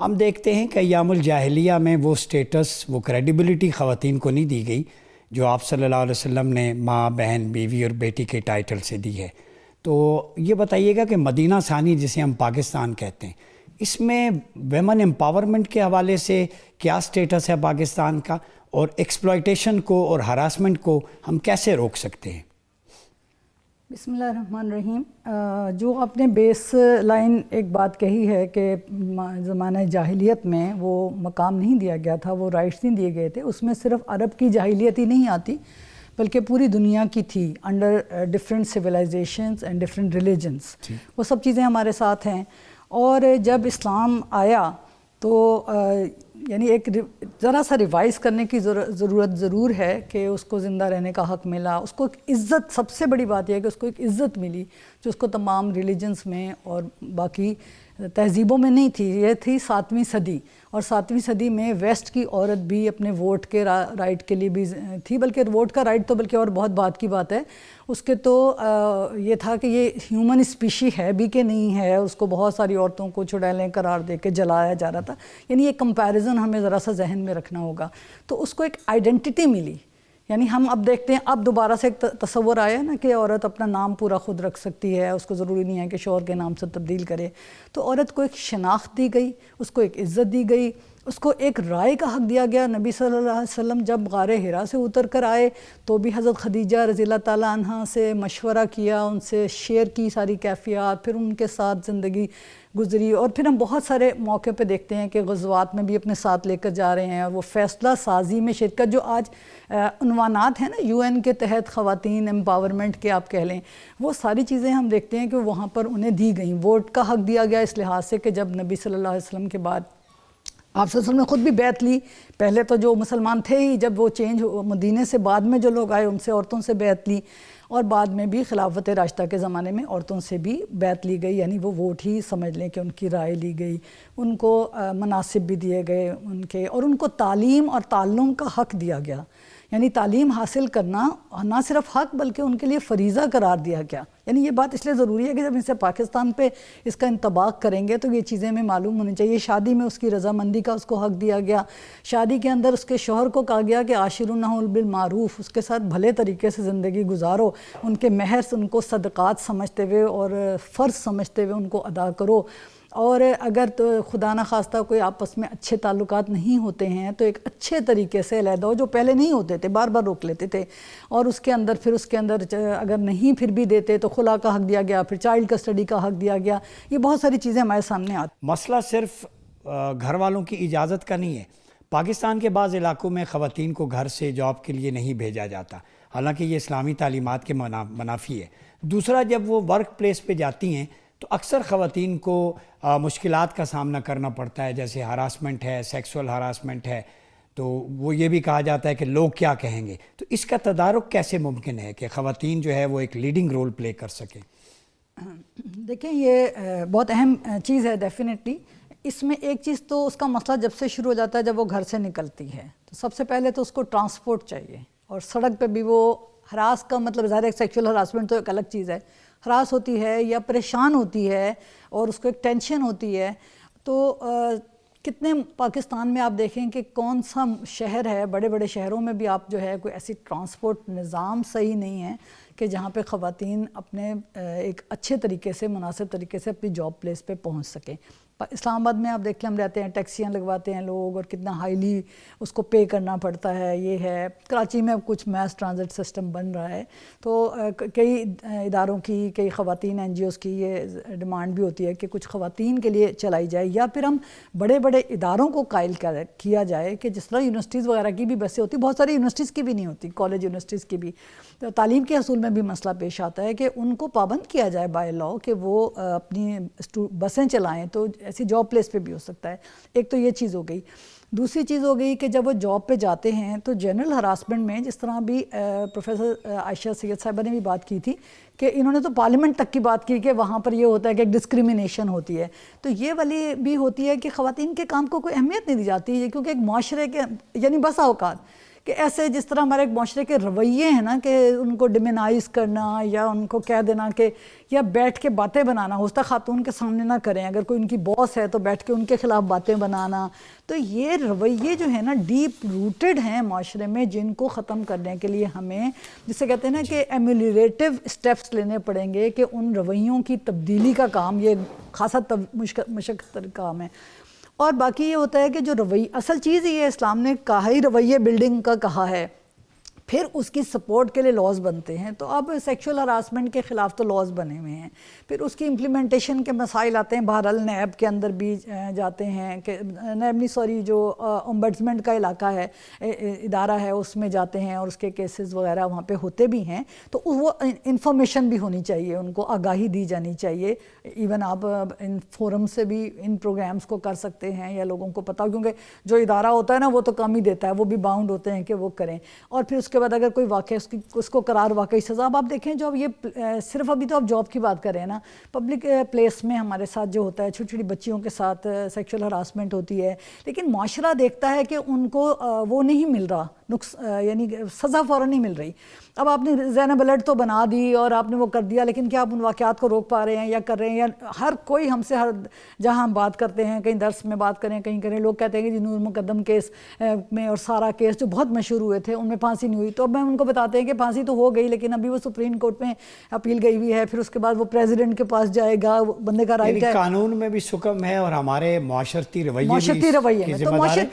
ہم دیکھتے ہیں کہ ایام الجاہلیہ میں وہ سٹیٹس، وہ کریڈیبلٹی خواتین کو نہیں دی گئی جو آپ صلی اللہ علیہ وسلم نے ماں، بہن، بیوی اور بیٹی کے ٹائٹل سے دی ہے۔ تو یہ بتائیے گا کہ مدینہ ثانی جسے ہم پاکستان کہتے ہیں، اس میں ویمن امپاورمنٹ کے حوالے سے کیا سٹیٹس ہے پاکستان کا، اور ایکسپلائٹیشن کو اور ہراسمنٹ کو ہم کیسے روک سکتے ہیں؟ بسم اللہ الرحمن الرحیم۔ جو آپ نے بیس لائن ایک بات کہی ہے کہ زمانہ جاہلیت میں وہ مقام نہیں دیا گیا تھا، وہ رائٹس نہیں دیے گئے تھے، اس میں صرف عرب کی جاہلیت ہی نہیں آتی بلکہ پوری دنیا کی تھی، under different civilisations and different religions, وہ سب چیزیں ہمارے ساتھ ہیں۔ اور جب اسلام آیا تو یعنی ایک ذرا سا ریوائز کرنے کی ضرورت ضرور ہے کہ اس کو زندہ رہنے کا حق ملا، اس کو ایک عزت، سب سے بڑی بات یہ ہے کہ اس کو ایک عزت ملی جو اس کو تمام ریلیجنس میں اور باقی تہذیبوں میں نہیں تھی۔ یہ تھی 7ویں صدی، اور 7ویں صدی میں ویسٹ کی عورت بھی اپنے ووٹ کے رائٹ کے لیے بھی تھی، بلکہ ووٹ کا رائٹ تو بلکہ اور بہت بات کی بات ہے، اس کے تو یہ تھا کہ یہ ہیومن اسپیشی ہے بھی کہ نہیں ہے، اس کو بہت ساری عورتوں کو چڑیلیں قرار دے کے جلایا جا رہا تھا۔ یعنی یہ کمپیریزن ہمیں ذرا سا ذہن میں رکھنا ہوگا۔ تو اس کو ایک آئیڈینٹی ملی، یعنی ہم اب دیکھتے ہیں اب دوبارہ سے ایک تصور آیا نا کہ عورت اپنا نام پورا خود رکھ سکتی ہے، اس کو ضروری نہیں ہے کہ شوہر کے نام سے تبدیل کرے۔ تو عورت کو ایک شناخت دی گئی، اس کو ایک عزت دی گئی، اس کو ایک رائے کا حق دیا گیا۔ نبی صلی اللہ علیہ وسلم جب غار حرا سے اتر کر آئے تو بھی حضرت خدیجہ رضی اللہ تعالیٰ عنہ سے مشورہ کیا، ان سے شیئر کی ساری کیفیات، پھر ان کے ساتھ زندگی گزری۔ اور پھر ہم بہت سارے موقع پہ دیکھتے ہیں کہ غزوات میں بھی اپنے ساتھ لے کر جا رہے ہیں، اور وہ فیصلہ سازی میں شرکت، جو آج عنوانات ہیں نا UN کے تحت خواتین امپاورمنٹ کے آپ کہہ لیں، وہ ساری چیزیں ہم دیکھتے ہیں کہ وہاں پر انہیں دی گئیں۔ ووٹ کا حق دیا گیا اس لحاظ سے کہ جب نبی صلی اللہ علیہ وسلم کے بعد آپ صلی اللہ علیہ وسلم نے خود بھی بیعت لی، پہلے تو جو مسلمان تھے ہی، جب وہ چینج مدینے سے بعد میں جو لوگ آئے ان سے عورتوں سے بیعت لی، اور بعد میں بھی خلافت راشدہ کے زمانے میں عورتوں سے بھی بیعت لی گئی، یعنی وہ ووٹ ہی سمجھ لیں کہ ان کی رائے لی گئی، ان کو مناصب بھی دیے گئے ان کے، اور ان کو تعلیم اور تعلم کا حق دیا گیا۔ یعنی تعلیم حاصل کرنا نہ صرف حق بلکہ ان کے لیے فریضہ قرار دیا گیا۔ یعنی یہ بات اس لیے ضروری ہے کہ جب اسے پاکستان پہ اس کا انطباق کریں گے تو یہ چیزیں ہمیں معلوم ہونی چاہیے۔ شادی میں اس کی رضامندی کا اس کو حق دیا گیا، شادی کے اندر اس کے شوہر کو کہا گیا کہ عاشرونہ بالمعروف، اس کے ساتھ بھلے طریقے سے زندگی گزارو، ان کے مہر ان کو صدقات سمجھتے ہوئے اور فرض سمجھتے ہوئے ان کو ادا کرو، اور اگر تو خدا نخواستہ کوئی آپس میں اچھے تعلقات نہیں ہوتے ہیں تو ایک اچھے طریقے سے علیحدہ ہو، جو پہلے نہیں ہوتے تھے، بار بار روک لیتے تھے، اور اس کے اندر اگر نہیں پھر بھی دیتے تو خلا کا حق دیا گیا، پھر چائلڈ کسٹڈی کا حق دیا گیا۔ یہ بہت ساری چیزیں ہمارے سامنے آتی۔ مسئلہ صرف گھر والوں کی اجازت کا نہیں ہے۔ پاکستان کے بعض علاقوں میں خواتین کو گھر سے جاب کے لیے نہیں بھیجا جاتا، حالانکہ یہ اسلامی تعلیمات کے منافی ہے۔ دوسرا، جب وہ ورک پلیس پہ جاتی ہیں تو اکثر خواتین کو مشکلات کا سامنا کرنا پڑتا ہے، جیسے ہراسمنٹ ہے، سیکسول ہراسمنٹ ہے، تو وہ یہ بھی کہا جاتا ہے کہ لوگ کیا کہیں گے۔ تو اس کا تدارک کیسے ممکن ہے کہ خواتین جو ہے وہ ایک لیڈنگ رول پلے کر سکیں؟ دیکھیں، یہ بہت اہم چیز ہے ڈیفینیٹلی۔ اس میں ایک چیز تو اس کا مسئلہ جب سے شروع ہو جاتا ہے جب وہ گھر سے نکلتی ہے، تو سب سے پہلے تو اس کو ٹرانسپورٹ چاہیے، اور سڑک پہ بھی وہ ہراس کا مطلب ظاہر ہے سیکشول ہراسمنٹ تو ایک الگ چیز ہے، ہراس ہوتی ہے یا پریشان ہوتی ہے اور اس کو ایک ٹینشن ہوتی ہے۔ تو کتنے پاکستان میں آپ دیکھیں کہ کون سا شہر ہے، بڑے بڑے شہروں میں بھی آپ جو ہے کوئی ایسی ٹرانسپورٹ نظام صحیح نہیں ہے کہ جہاں پہ خواتین اپنے ایک اچھے طریقے سے، مناسب طریقے سے اپنی جاب پلیس پہ پہنچ سکیں۔ اسلام آباد میں آپ دیکھ لیں، ہم رہتے ہیں، ٹیکسیاں لگواتے ہیں لوگ، اور کتنا ہائیلی اس کو پے کرنا پڑتا ہے۔ یہ ہے کراچی میں کچھ میس ٹرانزٹ سسٹم بن رہا ہے، تو کئی اداروں کی، کئی خواتین NGOs کی یہ ڈیمانڈ بھی ہوتی ہے کہ کچھ خواتین کے لیے چلائی جائے، یا پھر ہم بڑے بڑے اداروں کو قائل کیا جائے کہ جس طرح یونیورسٹیز وغیرہ کی بھی بسیں ہوتی، بہت ساری یونیورسٹیز کی بھی نہیں ہوتی، کالج یونیورسٹیز کی بھی، تو تعلیم کے حصول میں بھی مسئلہ پیش آتا ہے کہ ان کو پابند کیا جائے بائی لاء کہ وہ اپنی بسیں چلائیں، تو ایسی جاب پلیس پہ بھی ہو سکتا ہے۔ ایک تو یہ چیز ہو گئی۔ دوسری چیز ہو گئی کہ جب وہ جاب پہ جاتے ہیں تو جنرل ہراسمنٹ میں، جس طرح بھی پروفیسر عائشہ سید صاحبہ نے بھی بات کی تھی کہ انہوں نے تو پارلیمنٹ تک کی بات کی کہ وہاں پر یہ ہوتا ہے کہ ایک ڈسکریمنیشن ہوتی ہے، تو یہ والی بھی ہوتی ہے کہ خواتین کے کام کو کوئی اہمیت نہیں دی جاتی ہے، کیونکہ ایک معاشرے کے، یعنی بسا اوقات کہ ایسے جس طرح ہمارے ایک معاشرے کے رویے ہیں نا کہ ان کو ڈیمونائز کرنا یا ان کو کہہ دینا کہ یا بیٹھ کے باتیں بنانا، حسنہ خاتون کے سامنے نہ کریں، اگر کوئی ان کی باس ہے تو بیٹھ کے ان کے خلاف باتیں بنانا، تو یہ رویے جو ہیں نا ڈیپ روٹڈ ہیں معاشرے میں، جن کو ختم کرنے کے لیے ہمیں جسے کہتے ہیں نا کہ ایمولیریٹو اسٹیپس لینے پڑیں گے کہ ان رویوں کی تبدیلی کا کام یہ خاصا مشقت کام ہے۔ اور باقی یہ ہوتا ہے کہ جو رویہ اصل چیز یہ اسلام نے کہا ہی رویے بلڈنگ کا کہا ہے، پھر اس کی سپورٹ کے لیے لاز بنتے ہیں۔ تو اب سیکشول ہراسمنٹ کے خلاف تو لاز بنے ہوئے ہیں، پھر اس کی امپلیمنٹیشن کے مسائل آتے ہیں، بہرحال نیب کے اندر بھی جاتے ہیں کہ نیب نہیں سوری جو امبڈسمنٹ کا علاقہ ہے ادارہ ہے اس میں جاتے ہیں اور اس کے کیسز وغیرہ وہاں پہ ہوتے بھی ہیں، تو وہ انفارمیشن بھی ہونی چاہیے، ان کو آگاہی دی جانی چاہیے۔ ایون آپ ان فورم سے بھی ان پروگرامز کو کر سکتے ہیں یا لوگوں کو پتہ، کیونکہ جو ادارہ ہوتا ہے نا وہ تو کم ہی دیتا ہے، وہ بھی باؤنڈ ہوتے ہیں کہ وہ کریں۔ اور پھر اس کے بعد اگر کوئی واقعہ اس کو قرار واقعی سزا، اب آپ دیکھیں جو اب یہ صرف ابھی تو آپ جاب کی بات کر رہے ہیں نا، پبلک پلیس میں ہمارے ساتھ جو ہوتا ہے چھوٹی چھوٹی بچیوں کے ساتھ سیکشل ہراسمنٹ ہوتی ہے، لیکن معاشرہ دیکھتا ہے کہ ان کو وہ نہیں مل رہا یعنی سزا فوراً نہیں مل رہی۔ اب آپ نے زینب الرٹ تو بنا دی اور آپ نے وہ کر دیا، لیکن کیا آپ ان واقعات کو روک پا رہے ہیں یا کر رہے ہیں؟ یا ہر کوئی ہم سے جہاں ہم بات کرتے ہیں، کہیں درس میں بات کریں کہیں کریں، لوگ کہتے ہیں کہ جی نور مقدم کیس میں اور سارا کیس جو بہت مشہور ہوئے تھے ان میں پھانسی نہیں ہوئی، تو اب میں ان کو بتاتے ہیں کہ پھانسی تو ہو گئی لیکن ابھی وہ سپریم کورٹ میں اپیل گئی ہوئی ہے، پھر اس کے بعد وہ پریزیڈنٹ کے پاس جائے گا، بندے کا رائٹ ہے۔ قانون میں بھی حکم ہے اور ہمارے معاشرتی رویے میں تو